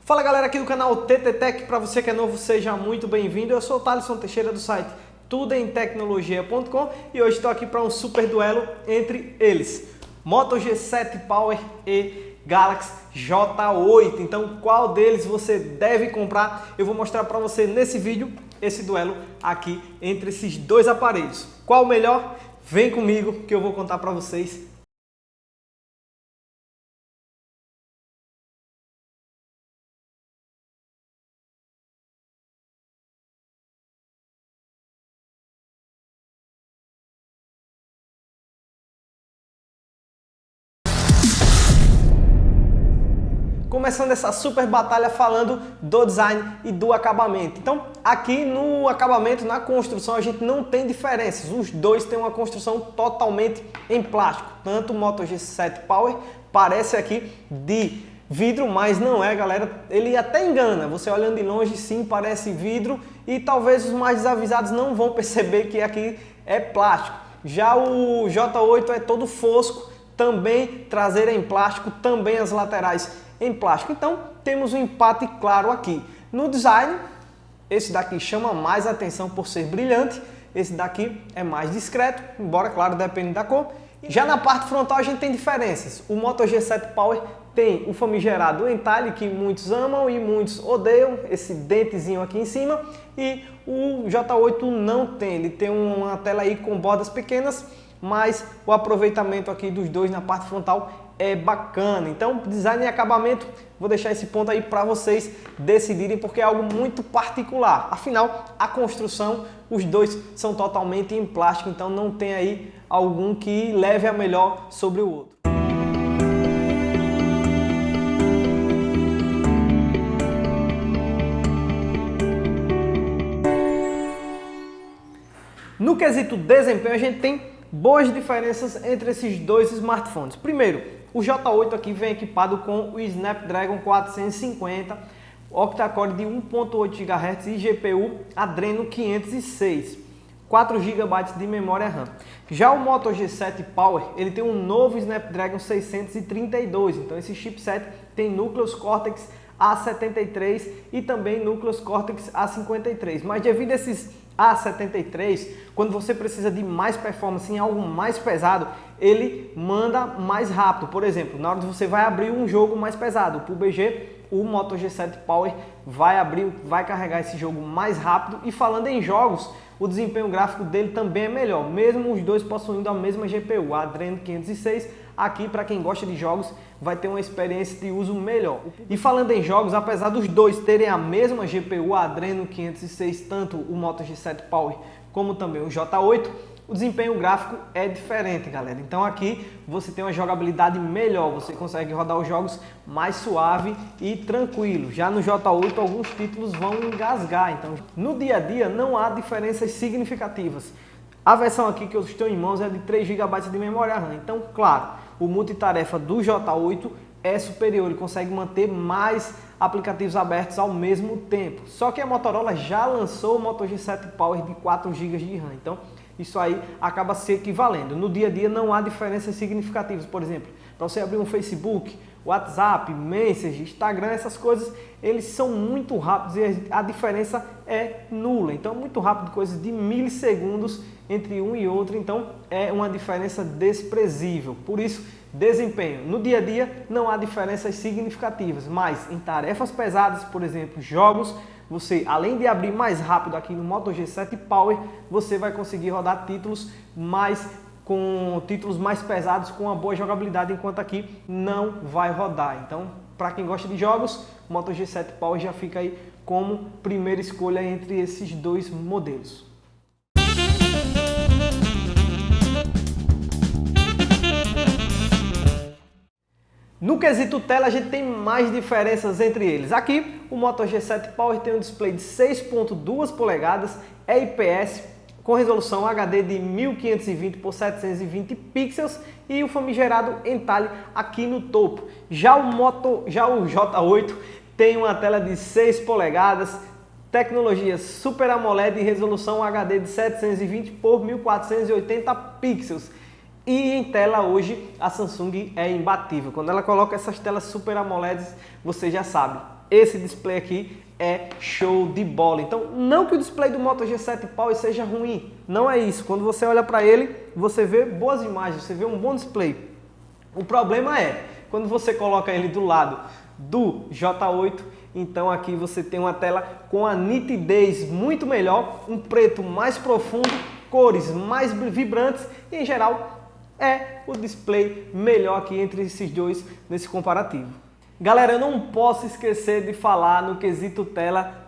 Fala galera aqui do canal TT Tech, para você que é novo, seja muito bem-vindo. Eu sou o Thaleson Teixeira do site tudemtecnologia.com e hoje estou aqui para um super duelo entre eles, Moto G7 Power e Galaxy J8. Então qual deles você deve comprar? Eu vou mostrar para você nesse vídeo esse duelo aqui entre esses dois aparelhos. Qual o melhor? Vem comigo que eu vou contar para vocês. Começando essa super batalha falando do design e do acabamento. Então, aqui no acabamento, na construção, a gente não tem diferenças. Os dois têm uma construção totalmente em plástico. Tanto o Moto G7 Power parece aqui de vidro, mas não é, galera. Ele até engana. Você olhando de longe, sim, parece vidro. E talvez os mais desavisados não vão perceber que aqui é plástico. Já o J8 é todo fosco, também traseira em plástico, também as laterais em plástico. Então temos um empate claro aqui. No design, esse daqui chama mais atenção por ser brilhante, esse daqui é mais discreto, embora claro, depende da cor. Já na parte frontal a gente tem diferenças. O Moto G7 Power tem o famigerado entalhe que muitos amam e muitos odeiam, esse dentezinho aqui em cima, e o J8 não tem, ele tem uma tela aí com bordas pequenas, mas o aproveitamento aqui dos dois na parte frontal é bacana. Então, design e acabamento, vou deixar esse ponto aí para vocês decidirem, porque é algo muito particular. Afinal, a construção, os dois são totalmente em plástico, então não tem aí algum que leve a melhor sobre o outro. No quesito desempenho, a gente tem boas diferenças entre esses dois smartphones. Primeiro, o J8 aqui vem equipado com o Snapdragon 450, octa-core de 1.8 GHz e GPU Adreno 506, 4 GB de memória RAM. Já o Moto G7 Power, ele tem um novo Snapdragon 632, então esse chipset tem núcleos Cortex A73 e também núcleos Cortex A53, mas devido a esses A73, quando você precisa de mais performance em algo mais pesado, ele manda mais rápido. Por exemplo, na hora que você vai abrir um jogo mais pesado, o PUBG, o Moto G7 Power vai carregar esse jogo mais rápido. E falando em jogos, o desempenho gráfico dele também é melhor, mesmo os dois possuindo a mesma GPU, a Adreno 506. Aqui, para quem gosta de jogos, vai ter uma experiência de uso melhor. E falando em jogos, apesar dos dois terem a mesma GPU, a Adreno 506, tanto o Moto G7 Power como também o J8, o desempenho gráfico é diferente, galera. Então aqui você tem uma jogabilidade melhor, você consegue rodar os jogos mais suave e tranquilo. Já no J8 alguns títulos vão engasgar, então no dia a dia não há diferenças significativas. A versão aqui que eu estou em mãos é de 3 GB de memória RAM, então claro, o multitarefa do J8 é superior, ele consegue manter mais aplicativos abertos ao mesmo tempo. Só que a Motorola já lançou o Moto G7 Power de 4 GB de RAM, então isso aí acaba se equivalendo. No dia a dia não há diferenças significativas. Por exemplo, para você abrir um Facebook, WhatsApp, Messenger, Instagram, essas coisas, eles são muito rápidos e a diferença é nula. Então, muito rápido, coisas de milissegundos entre um e outro. Então, é uma diferença desprezível. Por isso, desempenho. No dia a dia, não há diferenças significativas, mas em tarefas pesadas, por exemplo, jogos, você, além de abrir mais rápido aqui no Moto G7 Power, você vai conseguir rodar títulos mais pesados com uma boa jogabilidade, enquanto aqui não vai rodar. Então, para quem gosta de jogos, o Moto G7 Power já fica aí como primeira escolha entre esses dois modelos. No quesito tela, a gente tem mais diferenças entre eles. Aqui, o Moto G7 Power tem um display de 6.2 polegadas, é IPS, com resolução HD de 1520 por 720 pixels e o famigerado entalhe aqui no topo. Já o J8 tem uma tela de 6 polegadas, tecnologia Super AMOLED e resolução HD de 720 por 1480 pixels. E em tela hoje a Samsung é imbatível. Quando ela coloca essas telas Super AMOLED, você já sabe, esse display aqui é show de bola. Então, não que o display do Moto G7 Power seja ruim, não é isso. Quando você olha para ele, você vê boas imagens, você vê um bom display. O problema é, quando você coloca ele do lado do J8, então aqui você tem uma tela com a nitidez muito melhor, um preto mais profundo, cores mais vibrantes e, em geral, é o display melhor aqui entre esses dois nesse comparativo. Galera, eu não posso esquecer de falar no quesito tela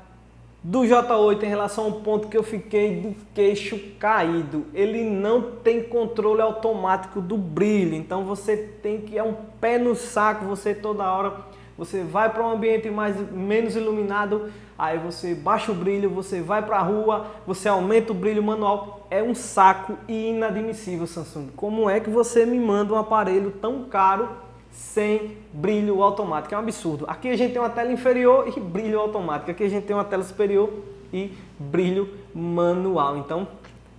do J8 em relação ao ponto que eu fiquei do queixo caído. Ele não tem controle automático do brilho, então você tem que ir um pé no saco, você toda hora você vai para um ambiente menos iluminado, aí você baixa o brilho, você vai para a rua, você aumenta o brilho manual. É um saco e inadmissível, Samsung. Como é que você me manda um aparelho tão caro sem brilho automático? É um absurdo. Aqui a gente tem uma tela inferior e brilho automático. Aqui a gente tem uma tela superior e brilho manual. Então,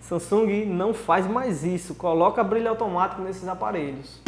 Samsung não faz mais isso. Coloca brilho automático nesses aparelhos.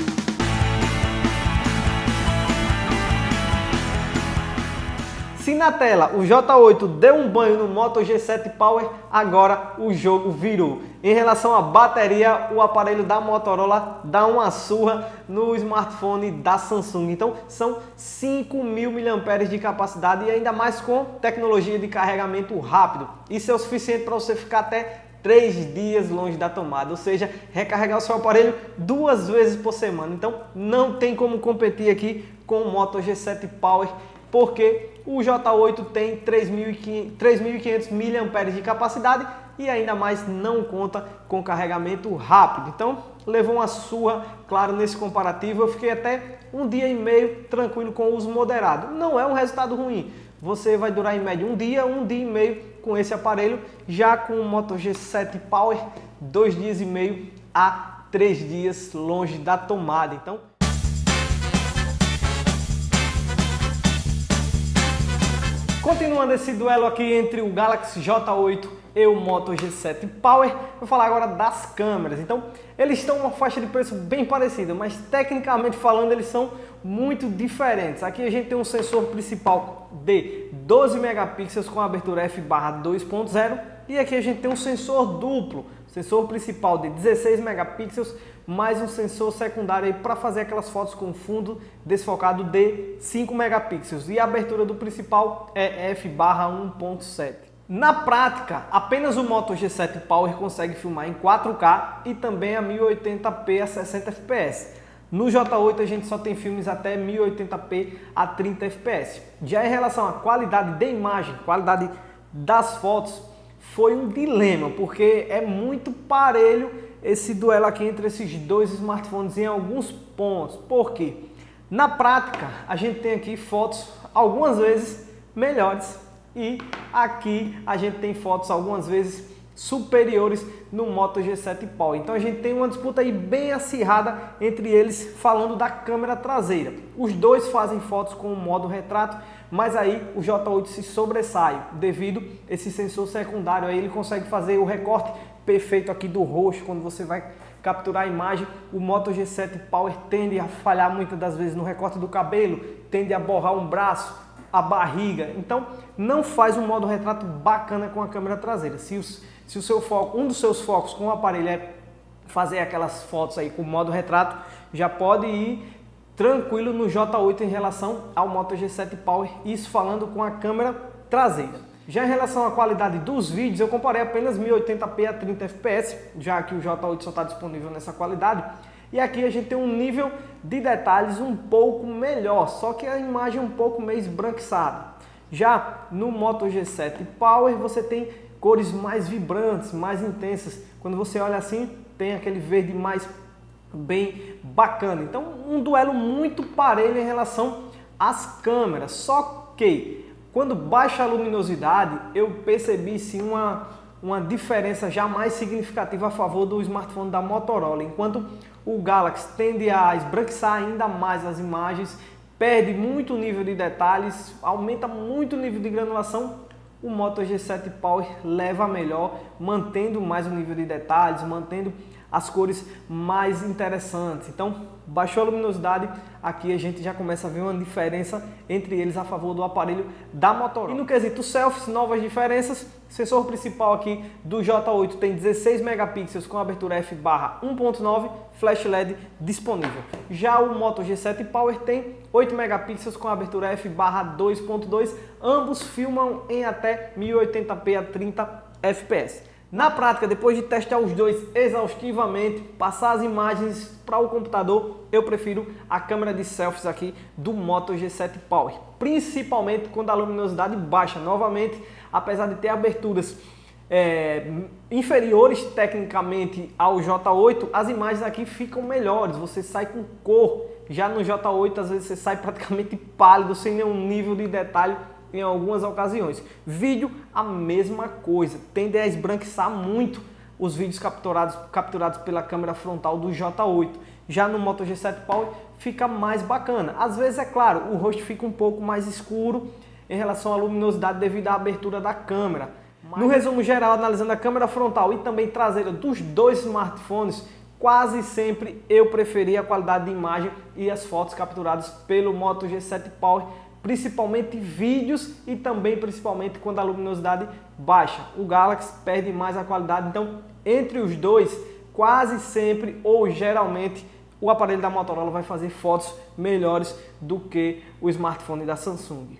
Se na tela o J8 deu um banho no Moto G7 Power, agora o jogo virou. Em relação à bateria, o aparelho da Motorola dá uma surra no smartphone da Samsung. Então são 5.000 mAh de capacidade e ainda mais com tecnologia de carregamento rápido. Isso é o suficiente para você ficar até 3 dias longe da tomada, ou seja, recarregar o seu aparelho 2 vezes por semana. Então não tem como competir aqui com o Moto G7 Power, porque o J8 tem 3.500 mAh de capacidade e ainda mais não conta com carregamento rápido. Então levou uma surra, claro, nesse comparativo. Eu fiquei até 1 dia e meio tranquilo com o uso moderado. Não é um resultado ruim. Você vai durar em média 1 dia e meio com esse aparelho. Já com o Moto G7 Power, 2 dias e meio a 3 dias longe da tomada. Então, continuando esse duelo aqui entre o Galaxy J8 e o Moto G7 Power, vou falar agora das câmeras. Então, eles estão uma faixa de preço bem parecida, mas tecnicamente falando eles são muito diferentes. Aqui a gente tem um sensor principal de 12 megapixels com abertura f/2.0 e aqui a gente tem um sensor duplo, sensor principal de 16 megapixels mais um sensor secundário aí para fazer aquelas fotos com fundo desfocado de 5 megapixels e a abertura do principal é f/1.7. Na prática, apenas o Moto G7 Power consegue filmar em 4K e também a 1080p a 60 fps. No J8 a gente só tem filmes até 1080p a 30 fps. Já em relação à qualidade de imagem, qualidade das fotos, foi um dilema, porque é muito parelho esse duelo aqui entre esses dois smartphones em alguns pontos. Por quê? Na prática, a gente tem aqui fotos algumas vezes melhores e aqui a gente tem fotos algumas vezes superiores no Moto G7 Power. Então a gente tem uma disputa aí bem acirrada entre eles falando da câmera traseira. Os dois fazem fotos com o modo retrato, mas aí o J8 se sobressai devido a esse sensor secundário. Aí ele consegue fazer o recorte perfeito aqui do rosto quando você vai capturar a imagem. O Moto G7 Power tende a falhar muitas das vezes no recorte do cabelo, tende a borrar um braço, a barriga. Então não faz um modo retrato bacana com a câmera traseira. Se o seu foco, um dos seus focos com o aparelho é fazer aquelas fotos aí com o modo retrato, já pode ir tranquilo no J8 em relação ao Moto G7 Power, isso falando com a câmera traseira. Já em relação à qualidade dos vídeos, eu comparei apenas 1080p a 30 fps, já que o J8 só está disponível nessa qualidade. E aqui a gente tem um nível de detalhes um pouco melhor, só que a imagem é um pouco meio esbranquiçada. Já no Moto G7 Power você tem cores mais vibrantes, mais intensas. Quando você olha assim, tem aquele verde mais bem bacana. Então, um duelo muito parelho em relação às câmeras. Só que, quando baixa a luminosidade, eu percebi sim uma diferença já mais significativa a favor do smartphone da Motorola. Enquanto o Galaxy tende a esbranquiçar ainda mais as imagens, perde muito nível de detalhes, aumenta muito o nível de granulação, o Moto G7 Power leva a melhor, mantendo mais o nível de detalhes, mantendo as cores mais interessantes. Então, baixou a luminosidade, aqui a gente já começa a ver uma diferença entre eles a favor do aparelho da Motorola. E no quesito selfies, novas diferenças. O sensor principal aqui do J8 tem 16 megapixels com abertura f/1.9, flash LED disponível. Já o Moto G7 Power tem 8 megapixels com abertura f/2.2, ambos filmam em até 1080p a 30 fps. Na prática, depois de testar os dois exaustivamente, passar as imagens para o computador, eu prefiro a câmera de selfies aqui do Moto G7 Power, principalmente quando a luminosidade baixa. Novamente, apesar de ter aberturas inferiores tecnicamente ao J8, as imagens aqui ficam melhores, você sai com cor. Já no J8, às vezes você sai praticamente pálido, sem nenhum nível de detalhe em algumas ocasiões. Vídeo, a mesma coisa, tende a esbranquiçar muito os vídeos capturados pela câmera frontal do J8. Já no Moto G7 Power fica mais bacana. Às vezes, é claro, o rosto fica um pouco mais escuro em relação à luminosidade devido à abertura da câmera. No resumo geral, analisando a câmera frontal e também traseira dos dois smartphones, quase sempre eu preferi a qualidade de imagem e as fotos capturadas pelo Moto G7 Power, principalmente vídeos e também principalmente quando a luminosidade baixa. O Galaxy perde mais a qualidade, então entre os dois, quase sempre ou geralmente o aparelho da Motorola vai fazer fotos melhores do que o smartphone da Samsung.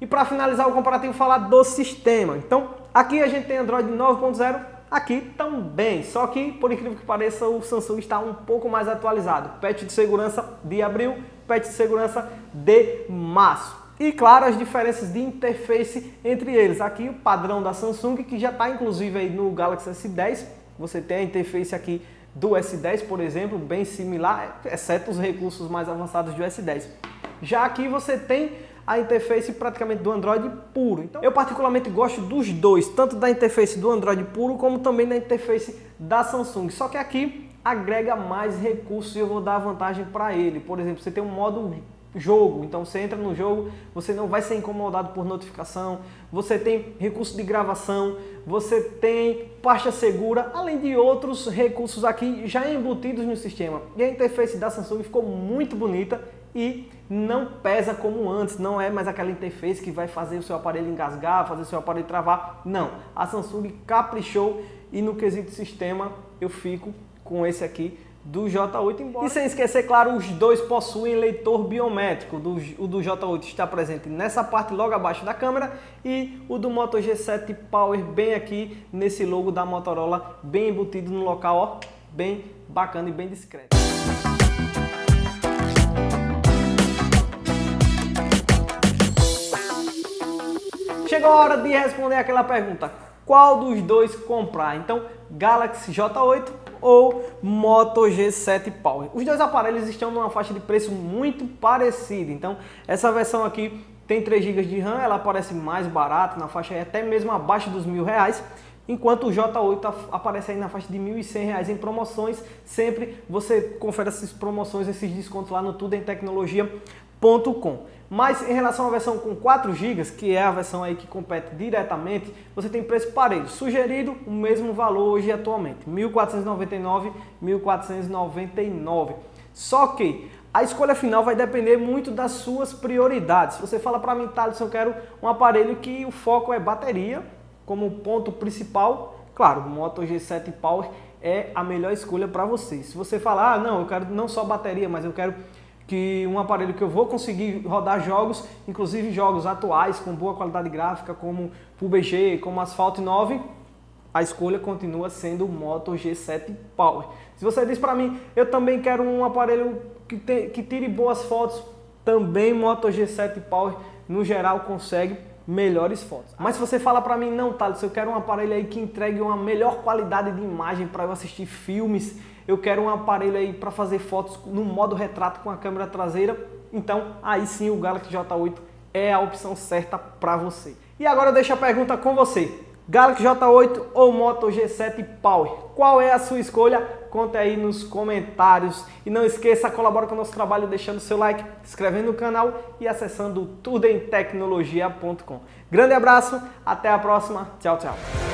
E para finalizar o comparativo, falar do sistema. Então, aqui a gente tem Android 9.0, aqui também, só que, por incrível que pareça, o Samsung está um pouco mais atualizado. Patch de segurança de abril, patch de segurança de março. E, claro, as diferenças de interface entre eles. Aqui o padrão da Samsung, que já está inclusive aí no Galaxy S10. Você tem a interface aqui do S10, por exemplo, bem similar, exceto os recursos mais avançados do S10. Já aqui você tem a interface praticamente do Android puro. Então, eu particularmente gosto dos dois, tanto da interface do Android puro como também da interface da Samsung. Só que aqui agrega mais recursos e eu vou dar a vantagem para ele. Por exemplo, você tem um modo jogo, então você entra no jogo, você não vai ser incomodado por notificação, você tem recurso de gravação, você tem pasta segura, além de outros recursos aqui já embutidos no sistema. E a interface da Samsung ficou muito bonita e não pesa como antes, não é mais aquela interface que vai fazer o seu aparelho engasgar, fazer o seu aparelho travar. Não, a Samsung caprichou e no quesito sistema eu fico com esse aqui do J8, embora. E sem esquecer, claro, os dois possuem leitor biométrico. O do J8 está presente nessa parte logo abaixo da câmera e o do Moto G7 Power bem aqui nesse logo da Motorola, bem embutido no local, ó, bem bacana e bem discreto. Chegou a hora de responder aquela pergunta: qual dos dois comprar? Então, Galaxy J8 ou Moto G7 Power? Os dois aparelhos estão numa faixa de preço muito parecida. Então, essa versão aqui tem 3 GB de RAM, ela parece mais barata, na faixa até mesmo abaixo dos R$1.000, enquanto o J8 aparece aí na faixa de R$1.100 em promoções. Sempre você confere essas promoções, esses descontos lá no tudemtecnologia.com. Mas em relação à versão com 4 GB, que é a versão aí que compete diretamente, você tem preço parelho. Sugerido o mesmo valor hoje atualmente, R$ 1.499, R$ 1.499. Só que a escolha final vai depender muito das suas prioridades. Se você fala para mim, Thales, eu quero um aparelho que o foco é bateria como ponto principal, claro, o Moto G7 Power é a melhor escolha para você. Se você falar, ah, não, eu quero não só bateria, mas eu quero que um aparelho que eu vou conseguir rodar jogos, inclusive jogos atuais com boa qualidade gráfica, como PUBG, como Asphalt 9, a escolha continua sendo o Moto G7 Power. Se você diz para mim, eu também quero um aparelho que tire boas fotos, também Moto G7 Power, no geral, consegue melhores fotos. Mas se você fala para mim, não, Thales, eu quero um aparelho aí que entregue uma melhor qualidade de imagem para eu assistir filmes, eu quero um aparelho aí para fazer fotos no modo retrato com a câmera traseira, então aí sim o Galaxy J8 é a opção certa para você. E agora eu deixo a pergunta com você: Galaxy J8 ou Moto G7 Power? Qual é a sua escolha? Conte aí nos comentários. E não esqueça, colabora com o nosso trabalho deixando seu like, se inscrevendo no canal e acessando tudemtecnologia.com. Grande abraço, até a próxima. Tchau, tchau.